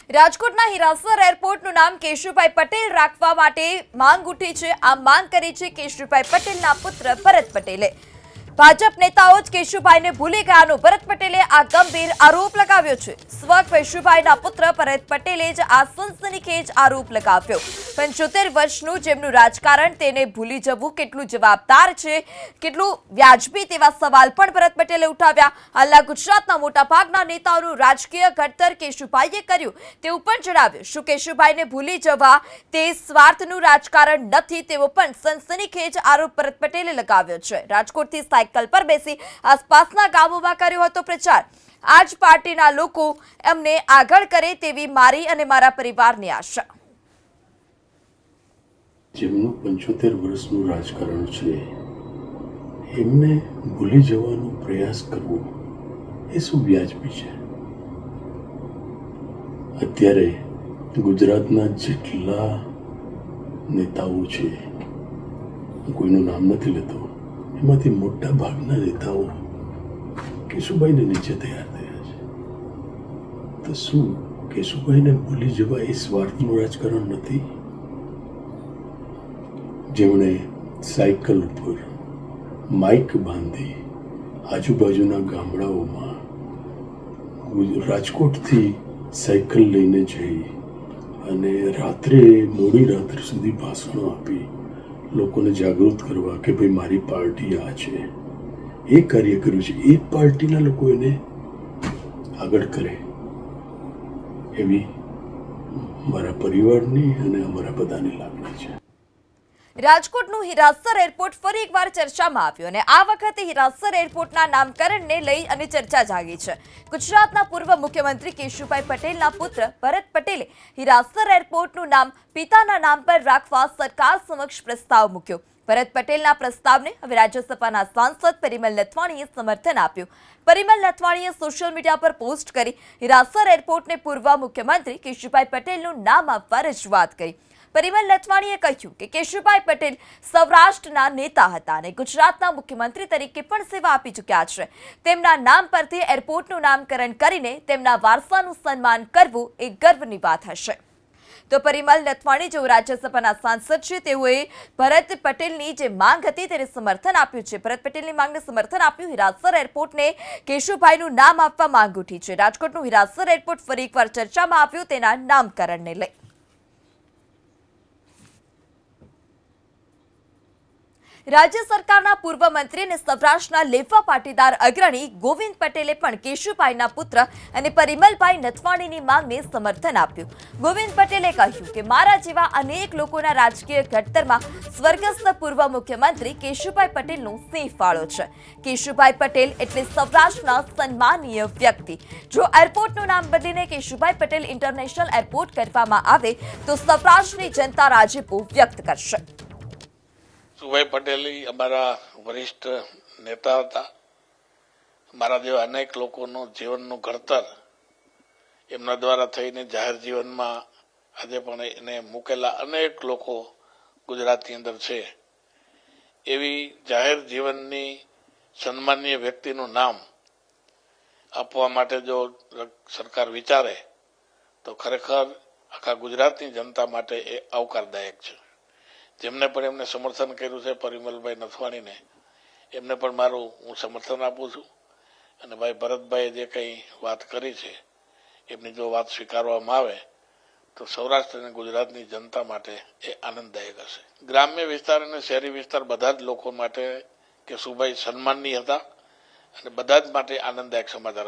રાજકોટના હિરાસર એરપોર્ટનું નામ કેશુભાઈ પટેલ રાખવા માટે માંગ ઉઠી છે। આ માંગ કરી છે કેશુભાઈ પટેલના પુત્ર ભરત પટેલે। ભાજપ નેતાઓ જ કેશુભાઈને ભૂલી ગયાનો ભરત પટેલે આ ગંભીર આરોપ લગાવ્યો છે। સ્વ કેશુભાઈના પુત્ર ભરત પટેલે જ આ સનસનીખેજ આરોપ લગાવ્યો। 75 વર્ષનું જેમનું રાજકારણ તેને ભૂલી જવું કેટલું જવાબદાર છે, કેટલું વ્યાજબી તેવા સવાલ પણ ભરત પટેલે ઉઠાવ્યા। હાલના ગુજરાતના મોટાભાગના નેતાઓનું રાજકીય ઘડતર કેશુભાઈએ કર્યું તેવું પણ જણાવ્યું। શું કેશુભાઈને ભૂલી જવા તે સ્વાર્થનું રાજકારણ નથી તેવો પણ સનસનીખેજ આરોપ ભરત પટેલે લગાવ્યો છે। રાજકોટથી સાયકલ પર બેસી આસપાસના ગામોમાં કર્યો હતો પ્રચાર। આજ પાર્ટીના લોકો અમને આગળ કરે તેવી મારી અને મારા પરિવારની આશા। જેમનું 75 વર્ષનું રાજકારણ છે એમને ભૂલી જવાનો પ્રયાસ કરવો એ શું વ્યાજબી છે? અત્યારે ગુજરાતના જેટલા નેતાઓ છે, કોઈનું નામ નથી લેતો, એમાંથી મોટા ભાગના નેતાઓ કેશુભાઈને નીચે તૈયાર થયા છે। તો શું કેશુભાઈને ભૂલી જવા એ સ્વાર્થનું રાજકારણ નથી? જેમણે સાયકલ ઉપર માઇક બાંધી આજુબાજુના ગામડાઓમાં રાજકોટથી સાયકલ લઈને જઈ અને મોડી રાત્રે સુધી ભાષણો આપી લોકોને જાગૃત કરવા કે ભાઈ મારી પાર્ટી આ છે, એ કાર્ય કર્યું છે। એ પાર્ટીના લોકો એને આગળ કરે એવી મારા પરિવારની અને અમારા બધાની લાગણી છે। રાજકોટનું હિરાસર એરપોર્ટ ફરી એકવાર ચર્ચામાં આવ્યું અને આ વખતે હિરાસર એરપોર્ટના નામકરણને લઈ અને ચર્ચા જાગી છે। ગુજરાતના પૂર્વ મુખ્યમંત્રી કેશુભાઈ પટેલના પુત્ર ભરત પટેલે હિરાસર એરપોર્ટનું નામ પિતાના નામ પર રાખવા સરકાર સમક્ષ પ્રસ્તાવ મૂક્યો। ભરત પટેલના પ્રસ્તાવને હવે રાજ્યસભાના સાંસદ પરિમલ નથવાણીએ સમર્થન આપ્યું। પરિમલ નથવાણીએ સોશિયલ મીડિયા પર પોસ્ટ કરી હિરાસર એરપોર્ટને પૂર્વ મુખ્યમંત્રી કેશુભાઈ પટેલનું નામ આપવા રજૂઆત કરી। પરિમલ નથવાણીએ કહ્યું કે કેશુભાઈ પટેલ સૌરાષ્ટ્રના નેતા હતા અને ગુજરાતના મુખ્યમંત્રી તરીકે પણ સેવા આપી ચૂક્યા છે। તેમના નામ પરથી એરપોર્ટનું નામકરણ કરીને તેમના વારસાનું સન્માન કરવું એ ગર્વની વાત હશે। તો પરિમલ નથવાણી જેઓ રાજ્યસભાના સાંસદ છે તેઓએ ભરત પટેલની જે માંગ હતી તેને સમર્થન આપ્યું છે। ભરત પટેલની માંગને સમર્થન આપ્યું। હિરાસર એરપોર્ટને કેશુભાઈનું નામ આપવા માંગ ઉઠી છે। રાજકોટનું હિરાસર એરપોર્ટ ફરી એકવાર ચર્ચામાં આવ્યું તેના નામકરણને લઈ। રાજ્ય સરકારના પૂર્વ મંત્રી અને સૌરાષ્ટ્રના લેફા પાટીદાર અગ્રણી ગોવિંદ પટેલે પણ કેશુભાઈના પુત્ર અને પરિમલભાઈ નથવાણીની માંગને સમર્થન આપ્યું। ગોવિંદ પટેલે કહ્યું કે મારા જેવા અનેક લોકોના રાજકીય ઘડતરમાં સ્વર્ગસ્થ પૂર્વ મુખ્યમંત્રી કેશુભાઈ પટેલનો સિંહ ફાળો છે। કેશુભાઈ પટેલ એટલે સૌરાષ્ટ્રના સન્માનીય વ્યક્તિ। જો એરપોર્ટનું નામ બદલીને કેશુભાઈ પટેલ ઇન્ટરનેશનલ એરપોર્ટ કરવામાં આવે તો સૌરાષ્ટ્રની જનતા રાજીપો વ્યક્ત કરશે। કેશુભાઈ પટેલ અમારા વરિષ્ઠ નેતા હતા। મારા જેવા અનેક લોકોનું જીવનનું ઘડતર એમના દ્વારા થઈને જાહેર જીવનમાં આજે પણ એને મૂકેલા અનેક લોકો ગુજરાતની અંદર છે। એવી જાહેર જીવનની સન્માનીય વ્યક્તિનું નામ આપવા માટે જો સરકાર વિચારે તો ખરેખર આખા ગુજરાતની જનતા માટે એ આવકારદાયક છે। જેમને પણ એમને સમર્થન કર્યું છે પરિમલભાઈ નથવાણીને, એમને પણ હું સમર્થન આપું છું। અને ભાઈ ભરતભાઈએ જે કંઈ વાત કરી છે એમની જો વાત સ્વીકારવામાં આવે તો સૌરાષ્ટ્ર અને ગુજરાતની જનતા માટે એ આનંદદાયક હશે। ગ્રામ્ય વિસ્તાર અને શહેરી વિસ્તાર બધા જ લોકો માટે કેશુભાઈ સન્માનનીય હતા અને બધા જ માટે આનંદદાયક સમાચાર